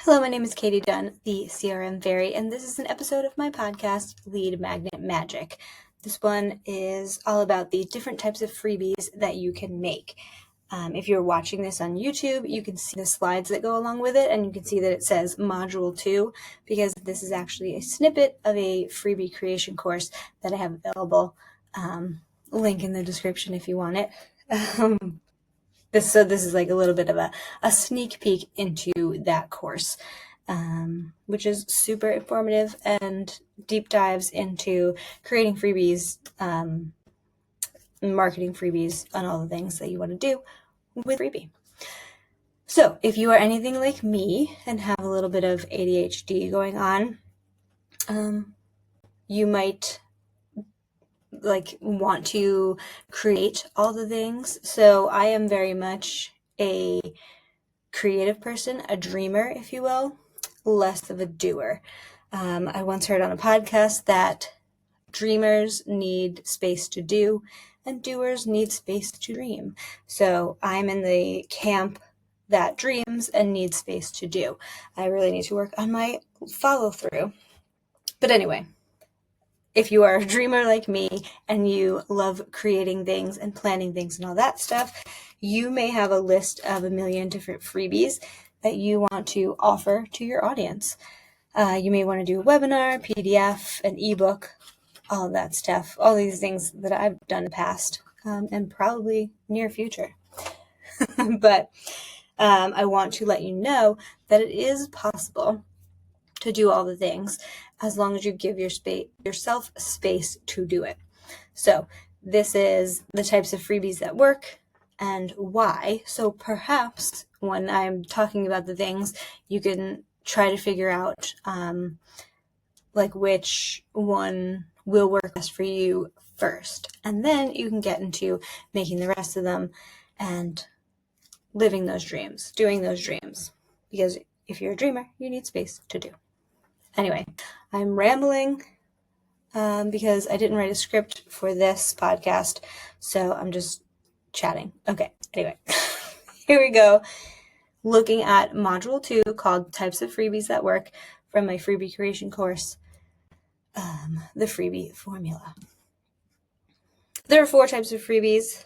Hello, my name is Katie Dunn, the CRM Fairy, and this is an episode of my podcast, Lead Magnet Magic. This one is all about the different types of freebies that you can make. If you're watching this on YouTube, you can see the slides that go along with it, and you can see that it says Module 2, because this is actually a snippet of a freebie creation course that I have available. Link in the description if you want it. This is like a little bit of a sneak peek into that course, which is super informative and deep dives into creating freebies, marketing freebies, and all the things that you want to do with freebie. So if you are anything like me and have a little bit of ADHD going on, you might want to create all the things. So I am very much a creative person, a dreamer, if you will, less of a doer. I once heard on a podcast that dreamers need space to do and doers need space to dream. So I'm in the camp that dreams and needs space to do. I really need to work on my follow through. But anyway, if you are a dreamer like me and you love creating things and planning things and all that stuff, you may have a list of a million different freebies that you want to offer to your audience. You may want to do a webinar, PDF, an ebook, all of that stuff, all these things that I've done in the past and probably near future. But I want to let you know that it is possible to do all the things as long as you give yourself space to do it. So this is the types of freebies that work and why. So perhaps when I'm talking about the things, you can try to figure out which one will work best for you first. And then you can get into making the rest of them and living those dreams, doing those dreams. Because if you're a dreamer, you need space to do. Anyway, I'm rambling because I didn't write a script for this podcast, so I'm just chatting. Okay, anyway, here we go. Looking at Module 2 called Types of Freebies That Work from my freebie creation course, the freebie formula. There are 4 types of freebies.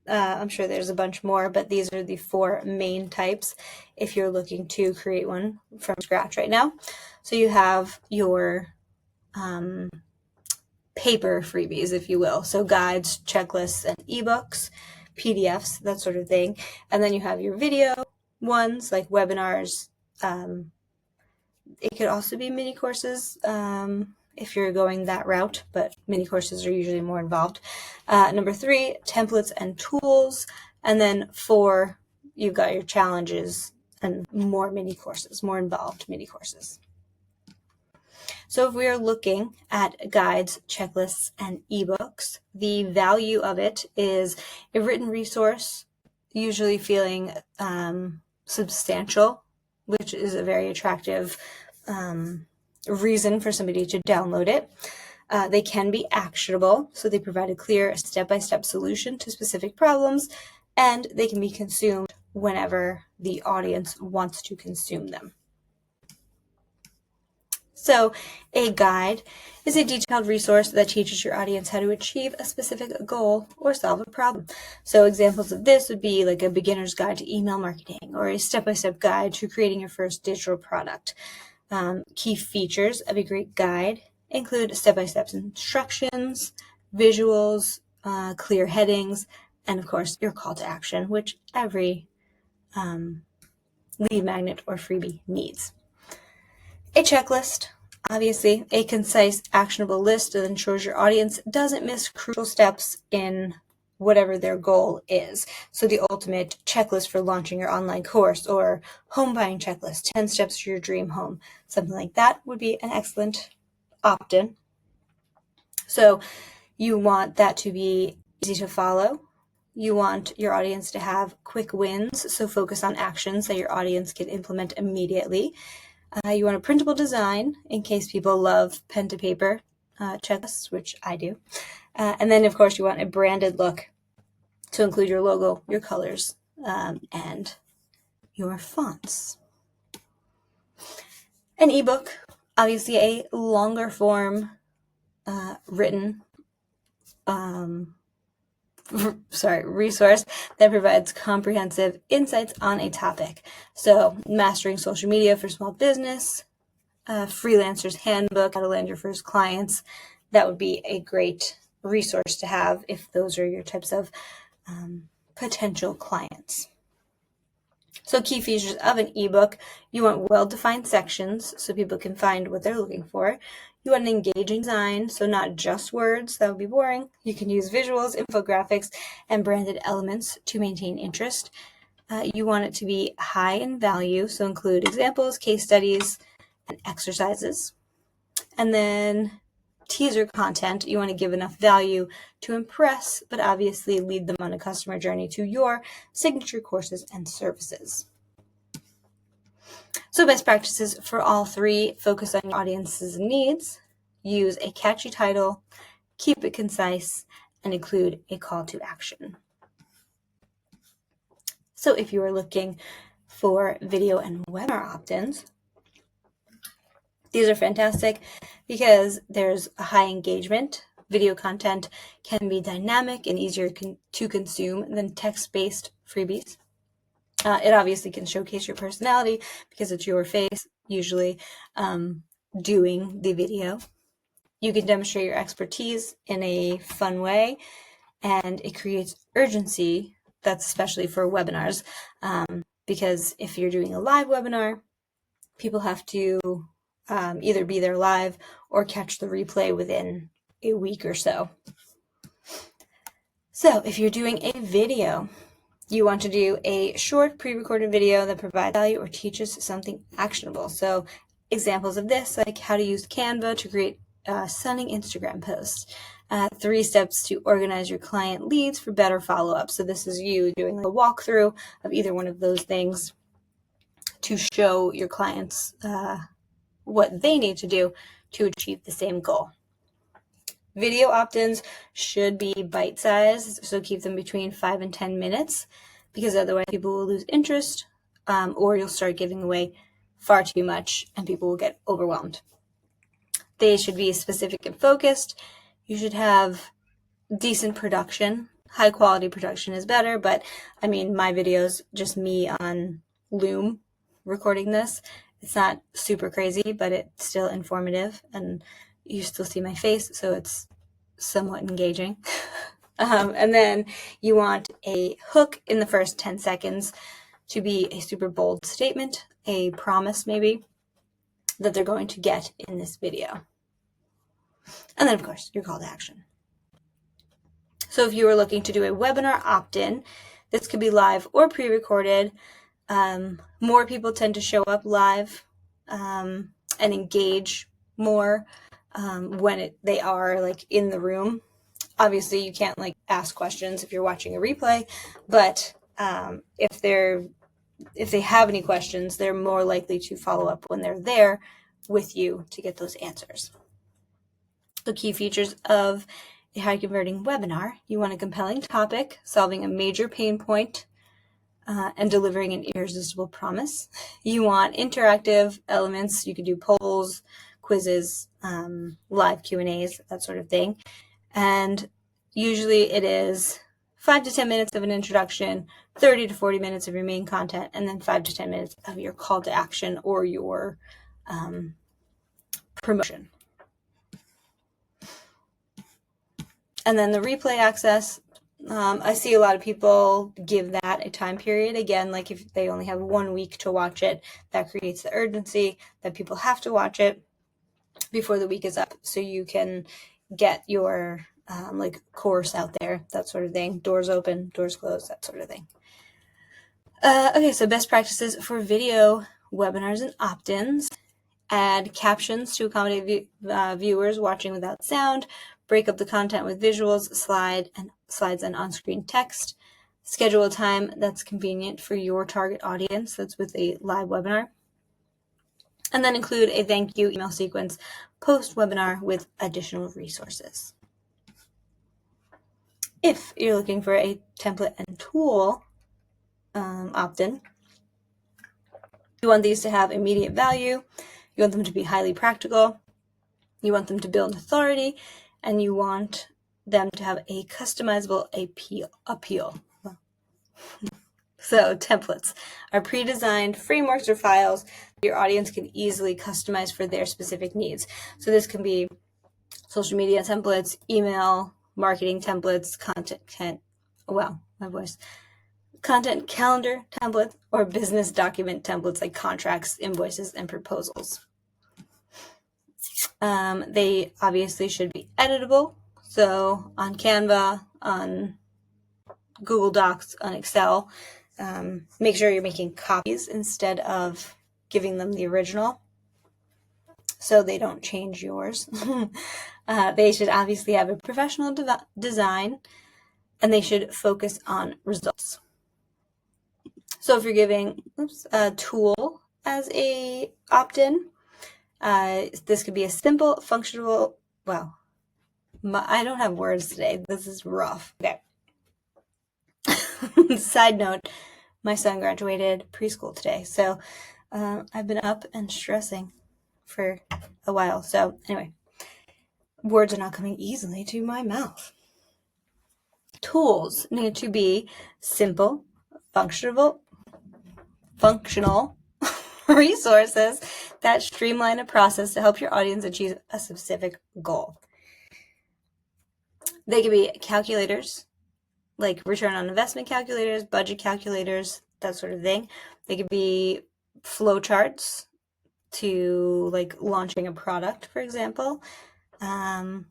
I'm sure there's a bunch more, but these are the 4 main types if you're looking to create one from scratch right now. So you have your paper freebies, if you will. So guides, checklists, and ebooks, PDFs, that sort of thing. And then you have your video ones like webinars. It could also be mini courses if you're going that route, but mini courses are usually more involved. Number 3, templates and tools. And then 4, you've got your challenges and more mini courses, more involved mini courses. So if we are looking at guides, checklists, and ebooks, the value of it is a written resource, usually feeling substantial, which is a very attractive reason for somebody to download it. They can be actionable, so they provide a clear step-by-step solution to specific problems, and they can be consumed whenever the audience wants to consume them. So a guide is a detailed resource that teaches your audience how to achieve a specific goal or solve a problem. So examples of this would be like a beginner's guide to email marketing or a step-by-step guide to creating your first digital product. Key features of a great guide include step-by-step instructions, visuals, clear headings, and of course your call to action, which every lead magnet or freebie needs. A checklist, obviously, a concise, actionable list that ensures your audience doesn't miss crucial steps in whatever their goal is. So the ultimate checklist for launching your online course or home buying checklist, 10 steps to your dream home, something like that would be an excellent opt-in. So you want that to be easy to follow. You want your audience to have quick wins, so focus on actions that your audience can implement immediately. You want a printable design in case people love pen to paper checklists, which I do. And then, of course, you want a branded look to include your logo, your colors, and your fonts. An ebook, obviously a longer form written resource that provides comprehensive insights on a topic. So mastering social media for small business, freelancer's handbook, how to land your first clients. That would be a great resource to have if those are your types of potential clients. So key features of an ebook: you want well-defined sections so people can find what they're looking for. You want an engaging design, so not just words, that would be boring. You can use visuals, infographics, and branded elements to maintain interest. You want it to be high in value, so include examples, case studies, and exercises. And then teaser content, you want to give enough value to impress, but obviously lead them on a customer journey to your signature courses and services. So best practices for all three: focus on your audience's needs, use a catchy title, keep it concise, and include a call to action. So if you are looking for video and webinar opt-ins, these are fantastic because there's a high engagement. Video content can be dynamic and easier to consume than text-based freebies. It obviously can showcase your personality because it's your face usually doing the video. You can demonstrate your expertise in a fun way, and it creates urgency. That's especially for webinars, because if you're doing a live webinar, people have to either be there live or catch the replay within a week or so. So if you're doing a video, you want to do a short pre-recorded video that provides value or teaches something actionable. So examples of this, like how to use Canva to create a stunning Instagram post, 3 steps to organize your client leads for better follow-up. So this is you doing a walkthrough of either one of those things to show your clients what they need to do to achieve the same goal. Video opt-ins should be bite-sized, so keep them between 5 and 10 minutes, because otherwise people will lose interest, or you'll start giving away far too much and people will get overwhelmed. They should be specific and focused. You should have decent production. High quality production is better, but I mean, my videos, just me on Loom recording this, it's not super crazy, but it's still informative and you still see my face, so it's somewhat engaging. And then you want a hook in the first 10 seconds to be a super bold statement, a promise maybe, that they're going to get in this video. And then, of course, your call to action. So if you are looking to do a webinar opt-in, this could be live or pre-recorded. More people tend to show up live and engage more when they are like in the room. Obviously, you can't like ask questions if you're watching a replay, but if they have any questions, they're more likely to follow up when they're there with you to get those answers. The key features of a high converting webinar: you want a compelling topic, solving a major pain point, and delivering an irresistible promise. You want interactive elements. You could do polls, quizzes, live Q&As, that sort of thing. And usually it is 5 to 10 minutes of an introduction, 30 to 40 minutes of your main content, and then 5 to 10 minutes of your call to action or your promotion. And then the replay access, I see a lot of people give that a time period. Again, like if they only have 1 week to watch it, that creates the urgency that people have to watch it before the week is up, so you can get your like course out there, that sort of thing. Doors open, doors closed, that sort of thing. Okay, so best practices for video webinars and opt-ins: add captions to accommodate viewers watching without sound, break up the content with visuals, slides, and on-screen text. Schedule a time that's convenient for your target audience. That's with a live webinar. And then include a thank you email sequence post-webinar with additional resources. If you're looking for a template and tool opt-in, you want these to have immediate value. You want them to be highly practical. You want them to build authority, and you want them to have a customizable appeal. So templates are pre-designed frameworks or files your audience can easily customize for their specific needs. So this can be social media templates, email, marketing templates, content calendar templates, or business document templates like contracts, invoices, and proposals. They obviously should be editable. So on Canva, on Google Docs, on Excel, make sure you're making copies instead of giving them the original so they don't change yours. They should obviously have a professional design, and they should focus on results. So if you're giving a tool as a opt-in, this could be a simple, functional, I don't have words today. This is rough. Okay. Side note, my son graduated preschool today, so I've been up and stressing for a while. So anyway, words are not coming easily to my mouth. Tools need to be simple, functional resources that streamline a process to help your audience achieve a specific goal. They can be calculators, like return on investment calculators, budget calculators, that sort of thing. They could be flow charts to like launching a product, for example. And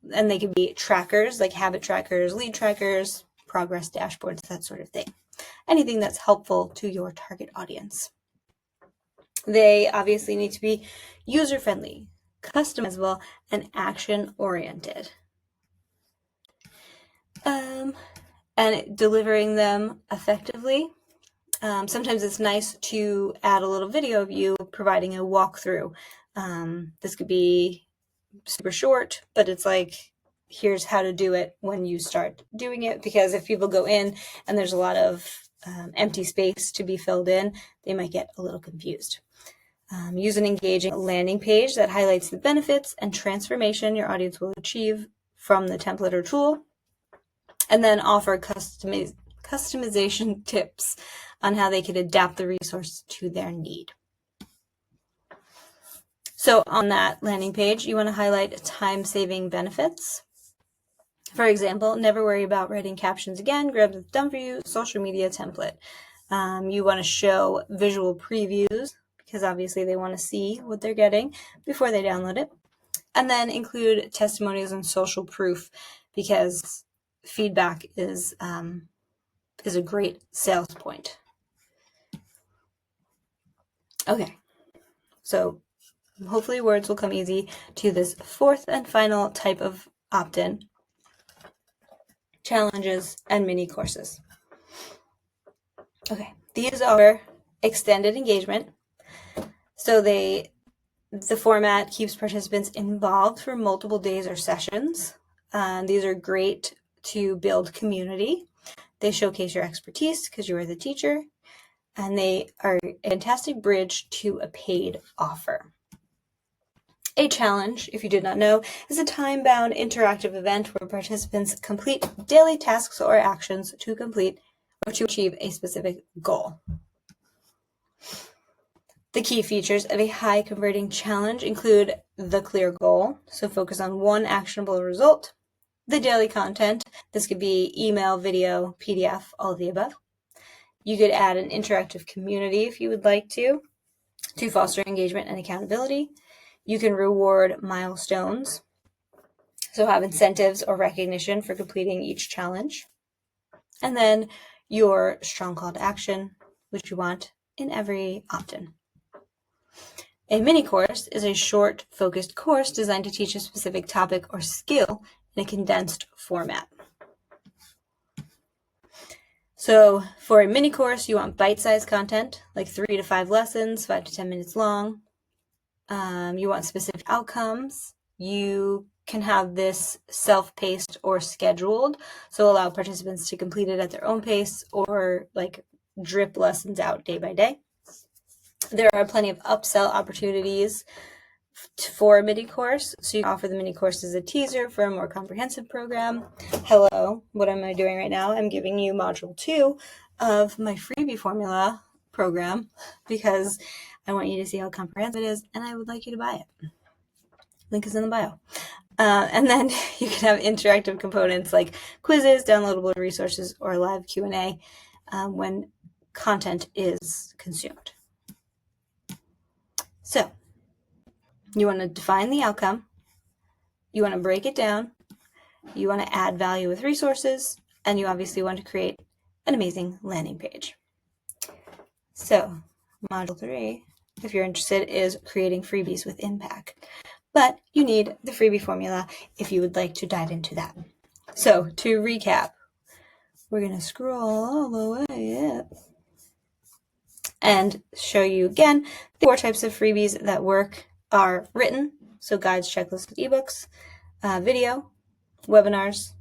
they could be trackers, like habit trackers, lead trackers, progress dashboards, that sort of thing. Anything that's helpful to your target audience. They obviously need to be user-friendly, customizable, and action-oriented. And delivering them effectively. Sometimes it's nice to add a little video of you providing a walkthrough. This could be super short, but it's like, here's how to do it when you start doing it, because if people go in and there's a lot of empty space to be filled in, they might get a little confused. Use an engaging landing page that highlights the benefits and transformation your audience will achieve from the template or tool, and then offer customization tips on how they could adapt the resource to their need. So on that landing page, you want to highlight time-saving benefits. For example, never worry about writing captions again, grab the done for you social media template. You want to show visual previews because obviously they want to see what they're getting before they download it. And then include testimonials and social proof because feedback is a great sales point. Okay, so hopefully words will come easy to this fourth and final type of opt-in: challenges and mini courses. Okay, these are extended engagement. So the format keeps participants involved for multiple days or sessions. These are great to build community. They showcase your expertise because you are the teacher, and they are a fantastic bridge to a paid offer. A challenge, if you did not know, is a time-bound interactive event where participants complete daily tasks or actions to complete or to achieve a specific goal. The key features of a high-converting challenge include the clear goal, so focus on one actionable result, the daily content, this could be email, video, PDF, all of the above. You could add an interactive community if you would like to foster engagement and accountability. You can reward milestones, so have incentives or recognition for completing each challenge. And then your strong call to action, which you want in every opt-in. A mini course is a short, focused course designed to teach a specific topic or skill in a condensed format. So for a mini course, you want bite-sized content, like 3 to 5 lessons, 5 to 10 minutes long. You want specific outcomes. You can have this self-paced or scheduled, so allow participants to complete it at their own pace or like drip lessons out day by day. There are plenty of upsell opportunities for a mini course. So you can offer the mini course as a teaser for a more comprehensive program. Hello, what am I doing right now? I'm giving you module 2 of my freebie formula program because I want you to see how comprehensive it is and I would like you to buy it. Link is in the bio. And then you can have interactive components like quizzes, downloadable resources, or live Q&A when content is consumed. So you want to define the outcome, you want to break it down, you want to add value with resources, and you obviously want to create an amazing landing page. So module 3, if you're interested, is creating freebies with impact. But you need the freebie formula if you would like to dive into that. So to recap, we're going to scroll all the way up and show you again the 4 types of freebies that work are written, so guides, checklists, ebooks, video, webinars,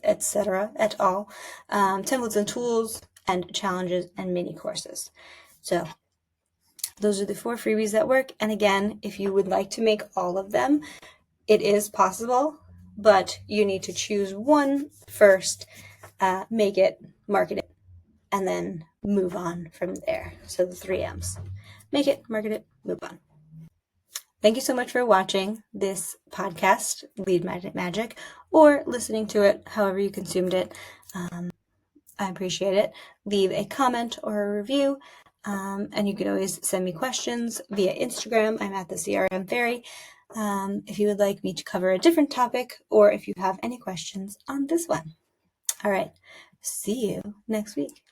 etc., et al., templates and tools, and challenges and mini courses. So those are the 4 freebies that work. And again, if you would like to make all of them, it is possible, but you need to choose one first, make it, market it, and then move on from there. So the 3 M's. Make it, market it, move on. Thank you so much for watching this podcast, Lead Magic, or listening to it, however you consumed it. I appreciate it. Leave a comment or a review, and you can always send me questions via Instagram. I'm at the CRM Fairy. If you would like me to cover a different topic, or if you have any questions on this one. All right. See you next week.